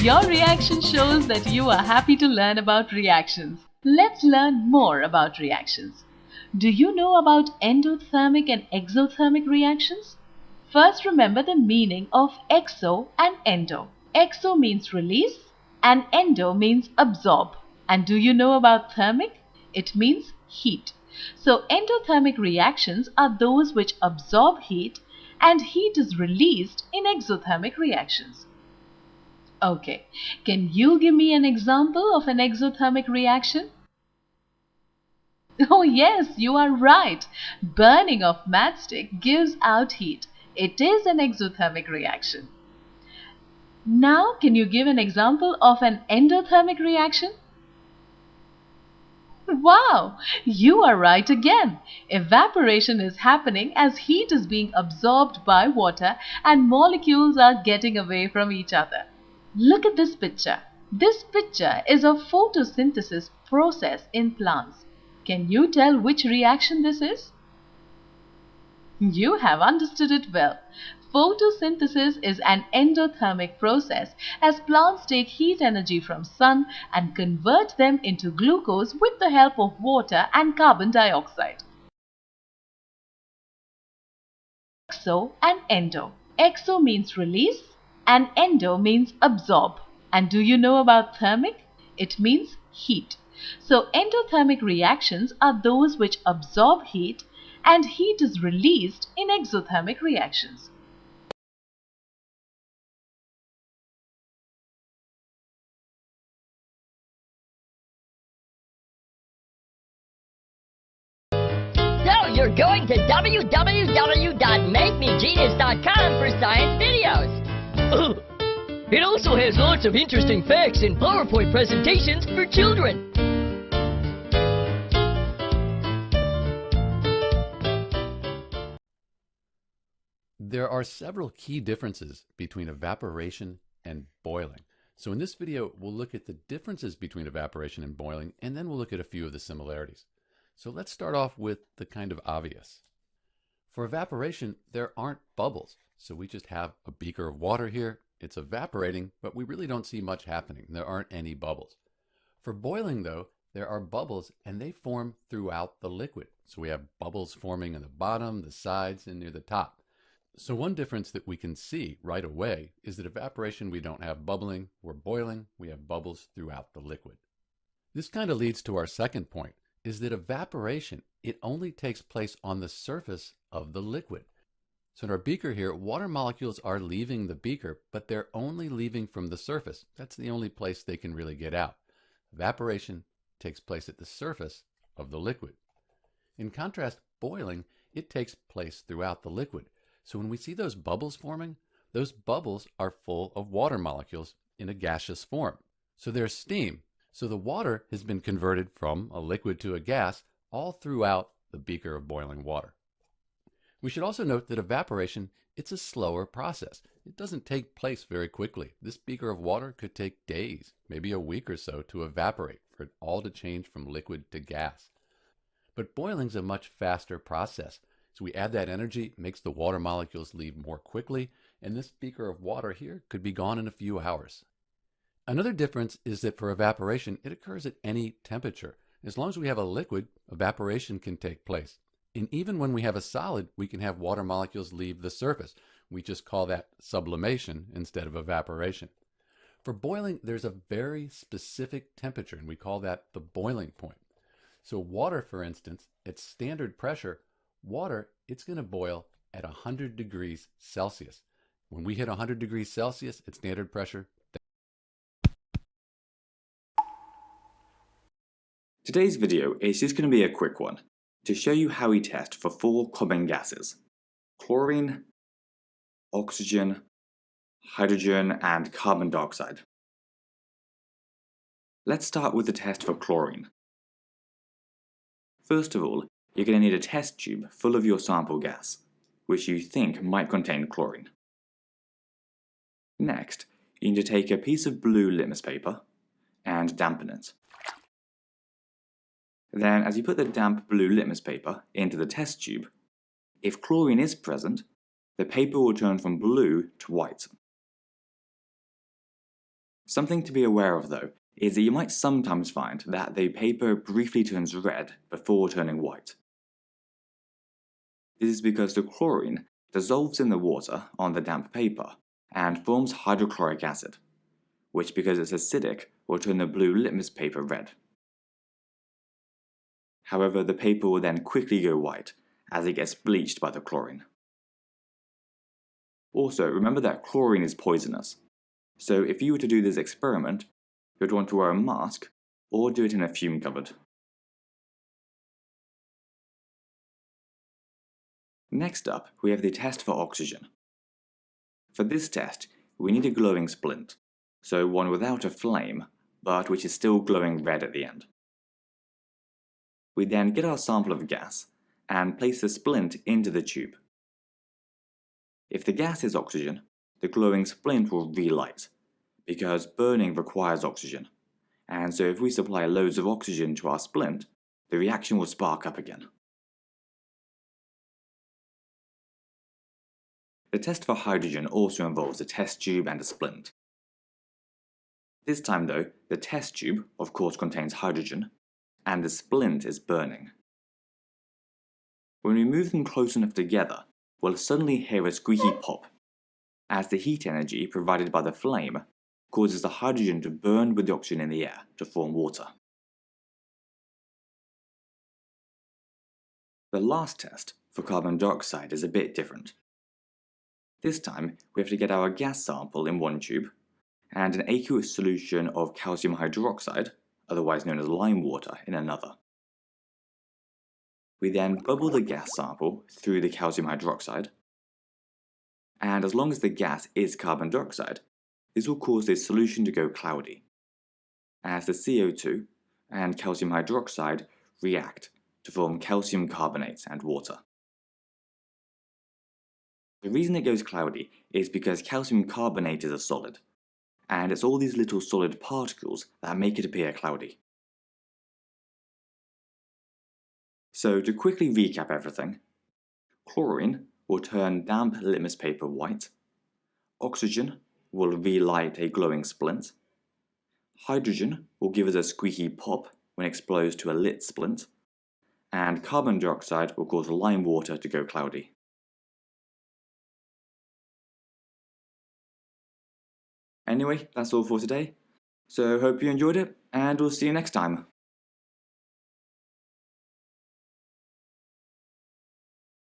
Your reaction shows that you are happy to learn about reactions. Let's learn more about reactions. Do you know about endothermic and exothermic reactions? First, remember the meaning of exo and endo. Exo means release and endo means absorb. And do you know about thermic? It means heat. So endothermic reactions are those which absorb heat and heat is released in exothermic reactions. Okay, can you give me an example of an exothermic reaction? Oh yes, you are right. Burning of matchstick gives out heat. It is an exothermic reaction. Now, can you give an example of an endothermic reaction? Wow, you are right again. Evaporation is happening as heat is being absorbed by water and molecules are getting away from each other. Look at this picture. This picture is a photosynthesis process in plants. Can you tell which reaction this is? You have understood it well. Photosynthesis is an endothermic process as plants take heat energy from sun and convert them into glucose with the help of water and carbon dioxide. Exo and endo. Exo means release and endo means absorb. And do you know about thermic? It means heat. So endothermic reactions are those which absorb heat and heat is released in exothermic reactions. So you're going to www.makemegenius.com for science videos. It also has lots of interesting facts and PowerPoint presentations for children. There are several key differences between evaporation and boiling. So in this video, we'll look at the differences between evaporation and boiling, and then we'll look at a few of the similarities. So let's start off with the kind of obvious. For evaporation, there aren't bubbles. So we just have a beaker of water here. It's evaporating, but we really don't see much happening. There aren't any bubbles. For boiling, though, there are bubbles, and they form throughout the liquid. So we have bubbles forming on the bottom, the sides, and near the top. So one difference that we can see right away is that evaporation, we don't have bubbling. We're boiling, we have bubbles throughout the liquid. This kind of leads to our second point, is that evaporation, it only takes place on the surface of the liquid. So in our beaker here, water molecules are leaving the beaker, but they're only leaving from the surface. That's the only place they can really get out. Evaporation takes place at the surface of the liquid. In contrast, boiling, it takes place throughout the liquid. So when we see those bubbles forming, those bubbles are full of water molecules in a gaseous form. So there's steam. So the water has been converted from a liquid to a gas all throughout the beaker of boiling water. We should also note that evaporation, it's a slower process. It doesn't take place very quickly. This beaker of water could take days, maybe a week or so to evaporate, for it all to change from liquid to gas. But boiling's a much faster process. So we add that energy, it makes the water molecules leave more quickly, and this beaker of water here could be gone in a few hours. Another difference is that for evaporation, it occurs at any temperature. As long as we have a liquid, evaporation can take place. And even when we have a solid, we can have water molecules leave the surface. We just call that sublimation instead of evaporation. For boiling, there's a very specific temperature, and we call that the boiling point. So water, for instance, at standard pressure, water, it's going to boil at 100 degrees Celsius. When we hit 100 degrees Celsius at standard pressure. Today's video is just going to be a quick one to show you how we test for 4 common gases: chlorine, oxygen, hydrogen, and carbon dioxide. Let's start with the test for chlorine. First of all, you're going to need a test tube full of your sample gas, which you think might contain chlorine. Next, you need to take a piece of blue litmus paper and dampen it. Then, as you put the damp blue litmus paper into the test tube, if chlorine is present, the paper will turn from blue to white. Something to be aware of though is that you might sometimes find that the paper briefly turns red before turning white. This is because the chlorine dissolves in the water on the damp paper and forms hydrochloric acid, which because it's acidic will turn the blue litmus paper red. However, the paper will then quickly go white as it gets bleached by the chlorine. Also, remember that chlorine is poisonous, so if you were to do this experiment, you'd want to wear a mask or do it in a fume cupboard. Next up, we have the test for oxygen. For this test, we need a glowing splint, so one without a flame, but which is still glowing red at the end. We then get our sample of gas and place the splint into the tube. If the gas is oxygen, the glowing splint will relight, because burning requires oxygen, and so if we supply loads of oxygen to our splint, the reaction will spark up again. The test for hydrogen also involves a test tube and a splint. This time though, the test tube of course contains hydrogen, and the splint is burning. When we move them close enough together, we'll suddenly hear a squeaky pop, as the heat energy provided by the flame causes the hydrogen to burn with the oxygen in the air to form water. The last test, for carbon dioxide, is a bit different. This time, we have to get our gas sample in one tube, and an aqueous solution of calcium hydroxide, otherwise known as lime water, in another. We then bubble the gas sample through the calcium hydroxide, and as long as the gas is carbon dioxide, this will cause the solution to go cloudy, as the CO2 and calcium hydroxide react to form calcium carbonates and water. The reason it goes cloudy is because calcium carbonate is a solid, and it's all these little solid particles that make it appear cloudy. So to quickly recap everything, chlorine will turn damp litmus paper white, oxygen will relight a glowing splint, hydrogen will give us a squeaky pop when exposed to a lit splint, and carbon dioxide will cause lime water to go cloudy. Anyway, that's all for today, so hope you enjoyed it, and we'll see you next time.